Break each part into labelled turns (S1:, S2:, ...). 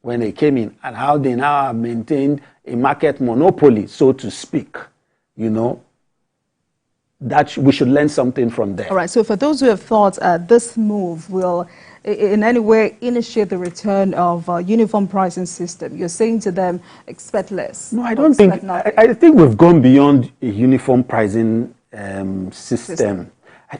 S1: when they came in, and how they now have maintained a market monopoly, so to speak, you know, that we should learn something from there.
S2: All right, so for those who have thought this move will in any way initiate the return of a uniform pricing system, you're saying to them, expect less.
S1: No, I don't think, I think we've gone beyond a uniform pricing system. I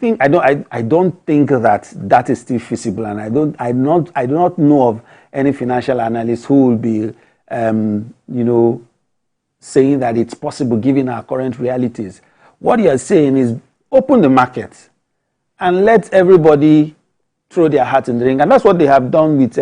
S1: don't think that is still feasible, and I do not know of any financial analyst who will be, you know, saying that it's possible given our current realities. What you're saying is open the market and let everybody throw their hat in the ring, and that's what they have done with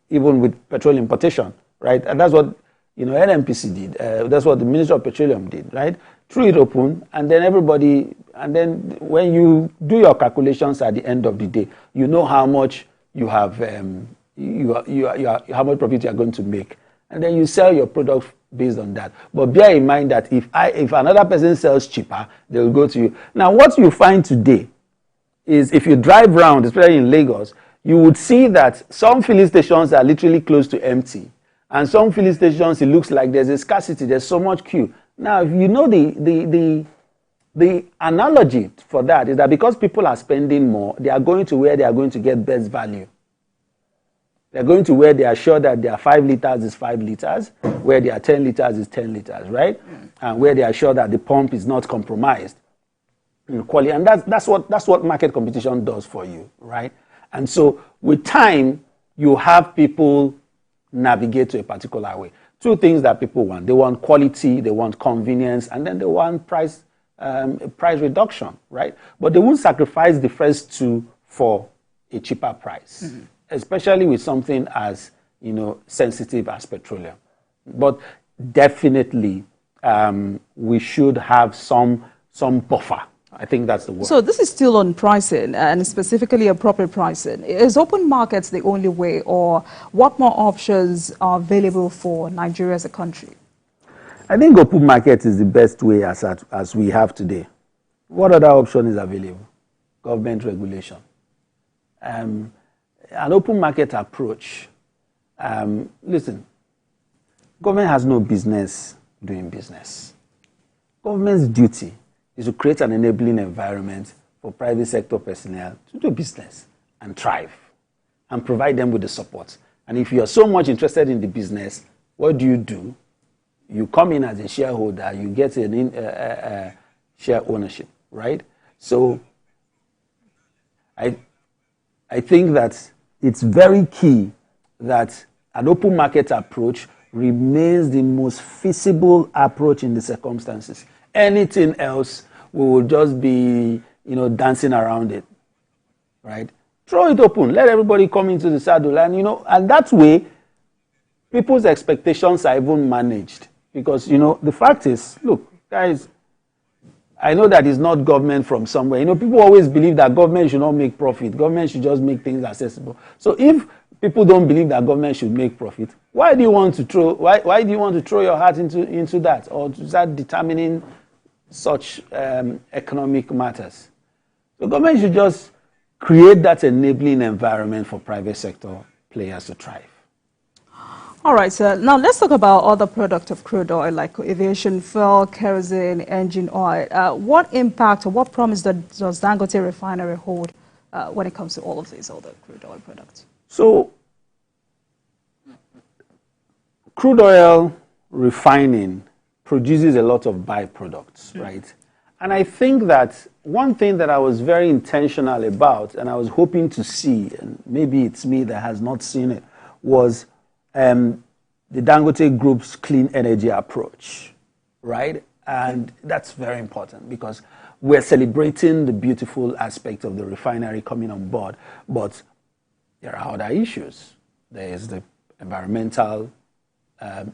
S1: even with petrol importation, right? And that's what, you know, NNPC did. That's what the Minister of Petroleum did, right? Threw it open, and then everybody, and then when you do your calculations at the end of the day, you know how much you have, how much profit you are going to make, and then you sell your product based on that. But bear in mind that if another person sells cheaper, they will go to you. Now, what you find today is if you drive around, especially in Lagos, you would see that some filling stations are literally close to empty. And some filling stations, it looks like there's a scarcity, there's so much queue. Now, if you know the analogy for that is that because people are spending more, they are going to where they are going to get best value. They're going to where they are sure that their 5 liters is 5 liters, where their 10 liters is 10 liters, right? And where they are sure that the pump is not compromised in quality. And that's what market competition does for you, right? And so with time, you have people navigate to a particular way. 2 things that people want. They want quality, they want convenience, and then they want price reduction, right? But they won't sacrifice the first 2 for a cheaper price. Mm-hmm. Especially with something as, you know, sensitive as petroleum. But definitely, we should have some buffer. I think that's the word.
S2: So this is still on pricing, and specifically appropriate pricing. Is open markets the only way, or what more options are available for Nigeria as a country?
S1: I think open market is the best way as we have today. What other option is available? Government regulation. An open market approach. Listen, government has no business doing business. Government's duty is to create an enabling environment for private sector personnel to do business and thrive and provide them with the support. And if you are so much interested in the business, what do? You come in as a shareholder, you get a share ownership, right? So I think that it's very key that an open market approach remains the most feasible approach in the circumstances. Anything else, we will just be, you know, dancing around it, right? Throw it open, let everybody come into the saddle, and, you know, and that way, people's expectations are even managed. Because, you know, the fact is, look, guys, I know that it's not government from somewhere. You know, people always believe that government should not make profit. Government should just make things accessible. So if people don't believe that government should make profit, why do you want to throw your heart into that, or to start determining such economic matters? The government should just create that enabling environment for private sector players to thrive.
S2: All right, so now let's talk about other products of crude oil like aviation fuel, kerosene, engine oil. What impact or what promise does Dangote Refinery hold when it comes to all of these other crude oil products?
S1: So, crude oil refining produces a lot of byproducts, right? And I think that one thing that I was very intentional about, and I was hoping to see, and maybe it's me that has not seen it, was the Dangote Group's clean energy approach, right? And that's very important because we're celebrating the beautiful aspect of the refinery coming on board, but there are other issues. There is the environmental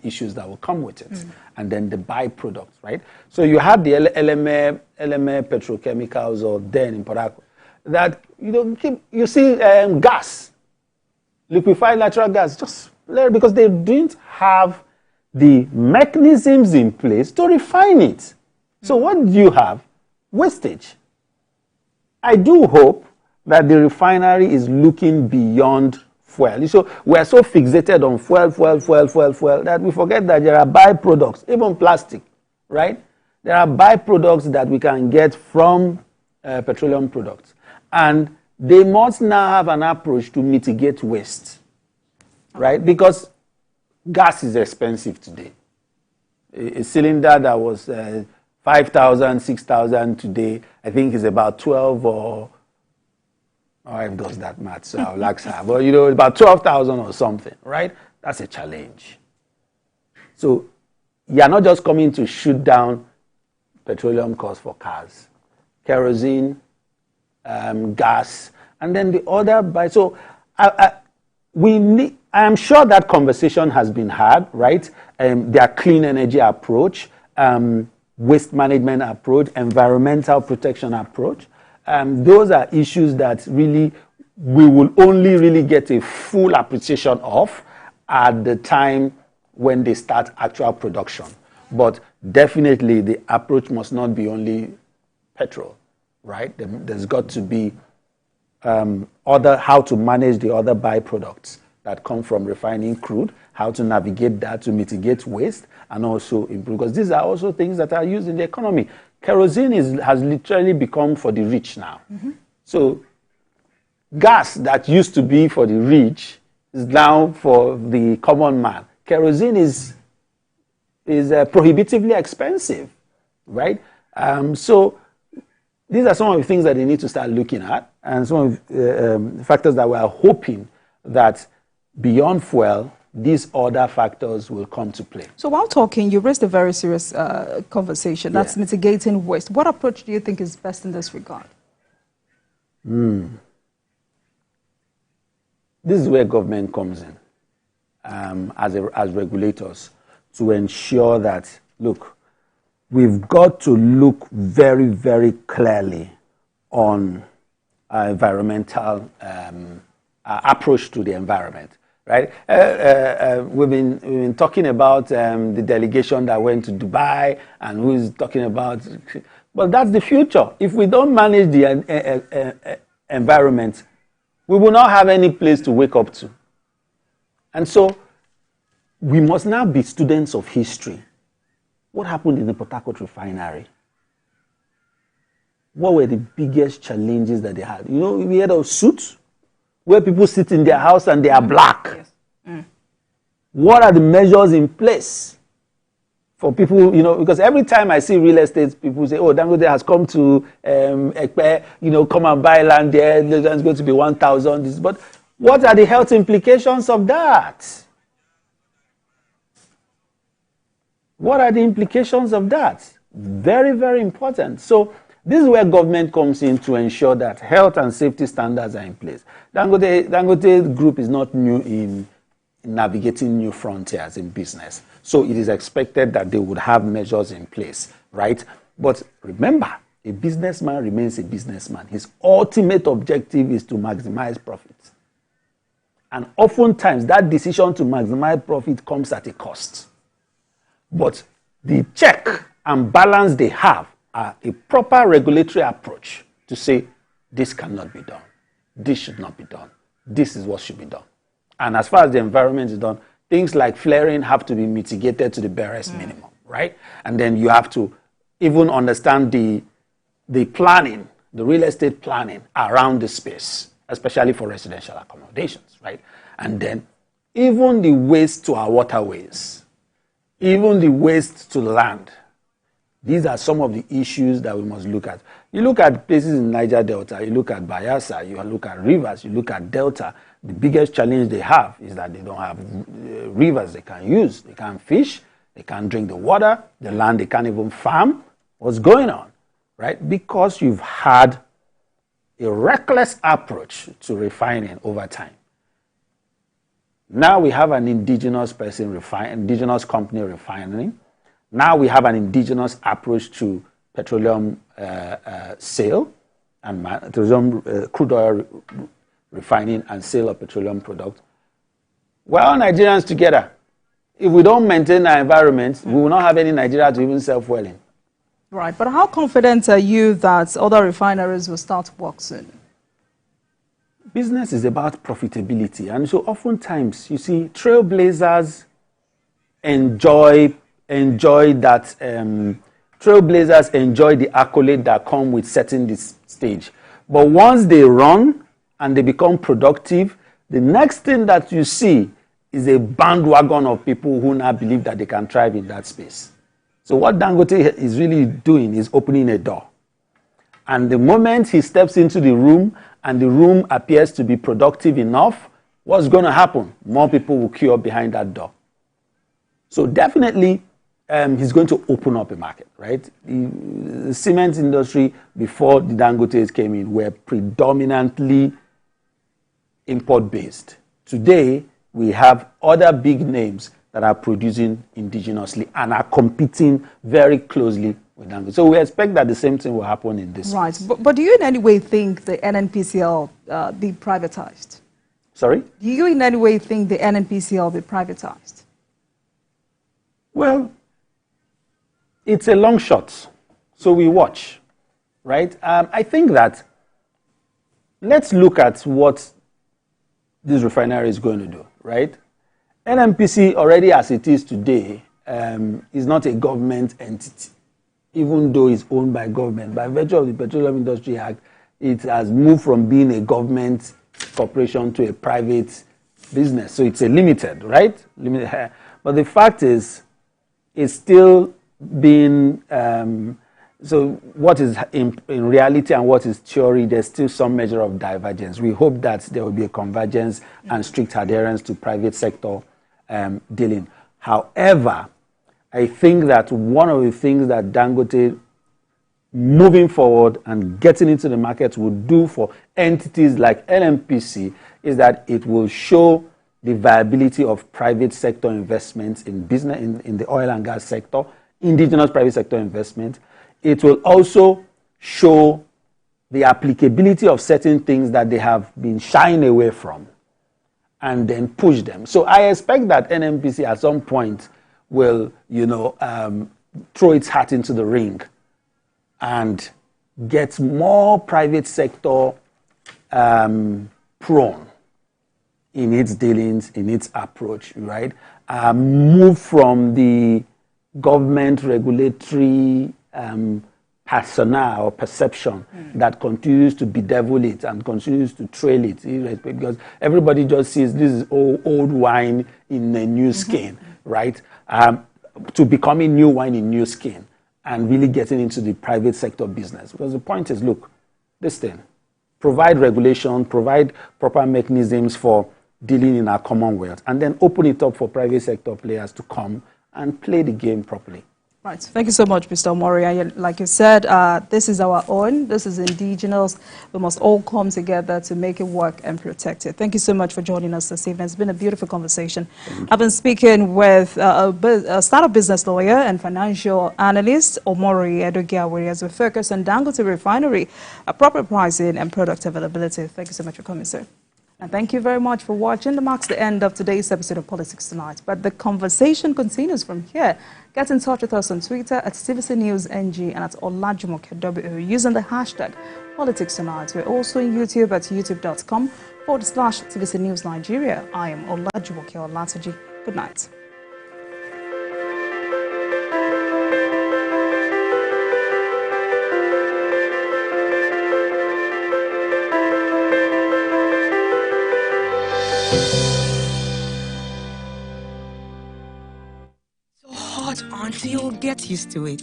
S1: issues that will come with it, and then the byproducts, right? So you have the LMA petrochemicals, or then in Port Harcourt, that you see gas, liquefied natural gas, just because they didn't have the mechanisms in place to refine it. So what do you have? Wastage. I do hope that the refinery is looking beyond fuel. So we're so fixated on fuel that we forget that there are byproducts, even plastic, right? There are byproducts that we can get from petroleum products. And they must now have an approach to mitigate waste, right? Because gas is expensive today. A cylinder that was 5,000, 6,000 today, I think is about 12 or my wife does that math, so I'll ask her. But you know, about 12,000 or something, right? That's a challenge. So you're not just coming to shoot down petroleum costs for cars, kerosene, gas, and then the other by. So I'm sure that conversation has been had, right? Their clean energy approach, waste management approach, environmental protection approach. Those are issues that really we will only really get a full appreciation of at the time when they start actual production. But definitely the approach must not be only petrol, right? There's got to be how to manage the other byproducts that come from refining crude, how to navigate that to mitigate waste, and also improve, because these are also things that are used in the economy. Kerosene has literally become for the rich now. Mm-hmm. So gas that used to be for the rich is now for the common man. Kerosene is prohibitively expensive, right? So these are some of the things that they need to start looking at, and some of the factors that we are hoping that beyond fuel, these other factors will come to play.
S2: So while talking, you raised a very serious conversation. That's mitigating waste. What approach do you think is best in this regard?
S1: This is where government comes in as regulators to ensure that, look, we've got to look very, very clearly on environmental approach to the environment. Right? We've been talking about the delegation that went to Dubai and who's talking about, but that's the future. If we don't manage the environment, we will not have any place to wake up to. And so we must now be students of history. What happened in the Port Harcourt refinery? What were the biggest challenges that they had? You know, we had a suit where people sit in their house and they are black. Yes. What are the measures in place for people, you know, because every time I see real estate, people say, oh, Dangote has come to Ekpe, you know, come and buy land there, there's going to be 1,000. But what are the health implications of that? What are the implications of that? Very, very important. So this is where government comes in to ensure that health and safety standards are in place. Dangote Group is not new in navigating new frontiers in business. So it is expected that they would have measures in place, right? But remember, a businessman remains a businessman. His ultimate objective is to maximize profits. And oftentimes that decision to maximize profit comes at a cost. But the check and balance they have are a proper regulatory approach to say, this cannot be done, this should not be done, this is what should be done. And as far as the environment is done, things like flaring have to be mitigated to the barest minimum, right? And then you have to even understand the planning, the real estate planning around the space, especially for residential accommodations, right? And then even the waste to our waterways, even the waste to land. These are some of the issues that we must look at. You look at places in Niger Delta, you look at Bayelsa, you look at rivers, you look at Delta. The biggest challenge they have is that they don't have rivers they can use. They can't fish, they can't drink the water, the land they can't even farm. What's going on, right? Because you've had a reckless approach to refining over time. Now we have an indigenous indigenous company refining. Now we have an indigenous approach to petroleum sale and petroleum crude oil refining and sale of petroleum products. We're all Nigerians together. If we don't maintain our environment, we will not have any Nigeria to even sell fuel in.
S2: Right, but how confident are you that other refineries will start work soon?
S1: business is about profitability. And so oftentimes, you see, trailblazers enjoy that, trailblazers enjoy the accolade that come with setting this stage. But once they run and they become productive, the next thing that you see is a bandwagon of people who now believe that they can thrive in that space. So what Dangote is really doing is opening a door. And the moment he steps into the room and the room appears to be productive enough, what's going to happen? More people will queue up behind that door. So definitely, he's going to open up a market, right? The cement industry before the Dangotes came in were predominantly import-based. Today, we have other big names that are producing indigenously and are competing very closely with Dangote. So we expect that the same thing will happen in this.
S2: Right. But do you in any way think the NNPC will be privatized?
S1: Sorry?
S2: Do you in any way think the NNPC will be privatized?
S1: Well, it's a long shot. So we watch, right? I think that let's look at what this refinery is going to do, right? NNPC already as it is today is not a government entity, even though it's owned by government. By virtue of the Petroleum Industry Act, it has moved from being a government corporation to a private business. So it's a limited, right? Limited. But the fact is, it's still being, so what is in reality and what is theory, there's still some measure of divergence. We hope that there will be a convergence and strict adherence to private sector dealing. However, I think that one of the things that Dangote moving forward and getting into the market will do for entities like NNPC is that it will show the viability of private sector investments in business, in the oil and gas sector, indigenous private sector investment. It will also show the applicability of certain things that they have been shying away from and then push them. So I expect that NNPC at some point will, throw its hat into the ring and get more private sector prone in its dealings, in its approach, right? Move from the government regulatory persona or perception that continues to bedevil it and continues to trail it, because everybody just sees this is old wine in a new skin, right? To becoming new wine in new skin and really getting into the private sector business. Because the point is, look, this thing, provide regulation, provide proper mechanisms for dealing in our Commonwealth, and then open it up for private sector players to come and play the game properly.
S2: Right. Thank you so much, Mr. Omori. Like you said, this is our own. This is indigenous. We must all come together to make it work and protect it. Thank you so much for joining us this evening. It's been a beautiful conversation. I've been speaking with a startup business lawyer and financial analyst, Omori Edogiawere, as we focus on Dangote Refinery, proper pricing and product availability. Thank you so much for coming, sir. And thank you very much for watching. That marks the end of today's episode of Politics Tonight. But the conversation continues from here. Get in touch with us on Twitter at TVC News NG and at Olajumoke using the hashtag Politics Tonight. We're also on YouTube at youtube.com/TVC News Nigeria. I am Olajumoke Olataji. Good night.
S3: Auntie, you'll get used to it.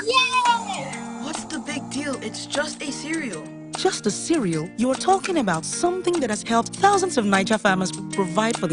S4: Yeah! What's the big deal? It's just a cereal.
S3: Just a cereal? You're talking about something that has helped thousands of Niger farmers provide for